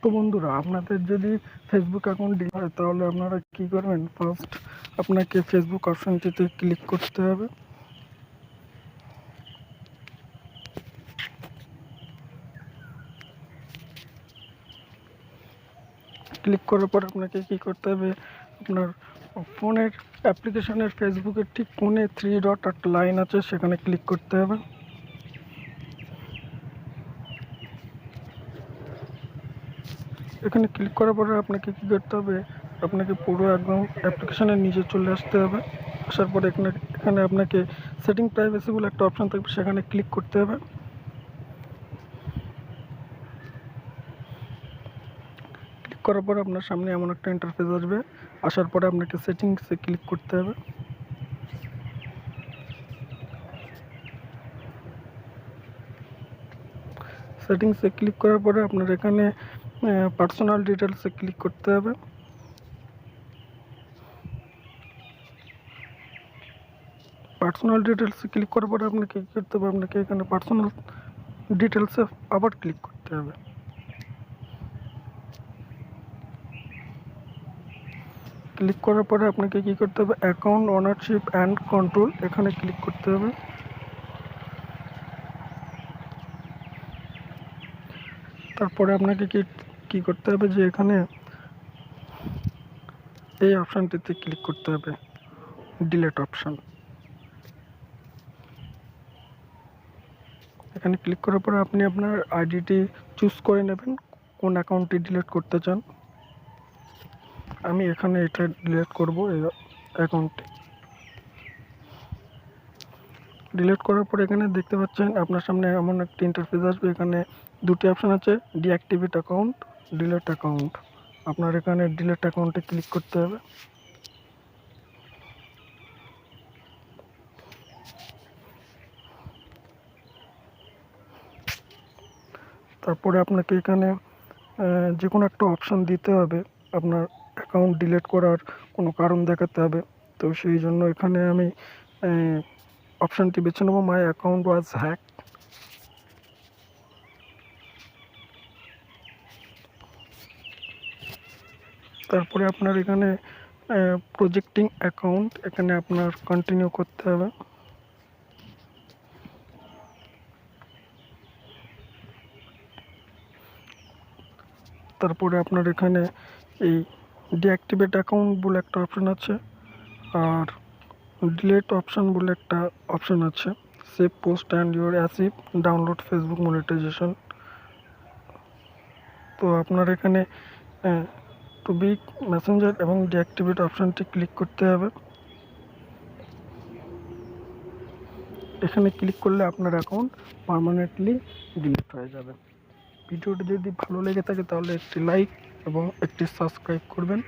তো বন্ধুরা, আপনাদের যদি ফেসবুক অ্যাকাউন্ট ডিলিট হয় তাহলে আপনারা কি করবেন? ফার্স্ট আপনাকে ফেসবুক অপশনটিতে ক্লিক করতে হবে। ক্লিক করার পর আপনাকে কি করতে হবে? আপনার ফোনের অ্যাপ্লিকেশনের ফেসবুকের ঠিক কোণে 3 ডট একটা লাইন আছে, সেখানে ক্লিক করতে হবে। এখানে ক্লিক করার পরে আপনাকে কি করতে হবে? আপনাকে পুরো একদম অ্যাপ্লিকেশনের নিচে চলে আসতে হবে। আসার পরে এখানে আপনাকে সেটিং প্রাইভেসি বলে একটা অপশন থাকবে, সেখানে ক্লিক করতে হবে। ক্লিক করার পর আপনার সামনে এমন একটা ইন্টারফেস আসবে। আসার পরে আপনাকে সেটিংসে ক্লিক করতে হবে। সেটিংসে ক্লিক করার পরে আপনার এখানে পার্সোনাল ডিটেলসে ক্লিক করতে হবে। পার্সোনাল ডিটেলসে ক্লিক করার পরে আপনাকে কী করতে হবে? আপনাকে এখানে পার্সোনাল ডিটেলসে আবার ক্লিক করতে হবে। ক্লিক করার পরে আপনাকে কী করতে হবে? অ্যাকাউন্ট ওনারশিপ অ্যান্ড কন্ট্রোল, এখানে ক্লিক করতে হবে। তারপরে আপনাকে কি করতে হবে? যে এখানে এই অপশানটিতে ক্লিক করতে হবে, ডিলেট অপশান। এখানে ক্লিক করার পরে আপনি আপনার আইডিটি চুজ করে নেবেন, কোন অ্যাকাউন্টটি ডিলিট করতে চান। আমি এখানে এটা ডিলিট করব, এই অ্যাকাউন্টটি। ডিলিট করার পর এখানে দেখতে পাচ্ছেন আপনার সামনে এমন একটি ইন্টারফেস আসবে। এখানে দুটি অপশান আছে, ডিঅ্যাক্টিভেট অ্যাকাউন্ট, ডিলিট অ্যাকাউন্ট। আপনার এখানে ডিলিট অ্যাকাউন্টে ক্লিক করতে হবে। তারপরে আপনাকে এখানে যে কোনো একটা অপশান দিতে হবে। আপনার অ্যাকাউন্ট ডিলিট করার কোনো কারণ দেখাতে হবে। তো সেই জন্য এখানে আমি অপশানটি বেছে নেব, মাই অ্যাকাউন্ট ওয়াজ হ্যাক। তারপরে আপনার এখানে প্রজেক্টিং অ্যাকাউন্ট, এখানে আপনার কন্টিনিউ করতে হবে। তারপরে আপনার এখানে এই ডিঅ্যাক্টিভেট অ্যাকাউন্ট বলে একটা অপশান আছে, আর ডিলেট অপশান বলে একটা অপশান আছে, save post and your archive download Facebook monetization. তো আপনার এখানে টু বি মেসেঞ্জার এবং ডিঅ্যাক্টিভেট অপশানটি ক্লিক করতে হবে। এখানে ক্লিক করলে আপনার অ্যাকাউন্ট পার্মানেন্টলি ডিলিট হয়ে যাবে। ভিডিওটি যদি ভালো লেগে থাকে তাহলে একটি লাইক এবং একটি সাবস্ক্রাইব করবেন।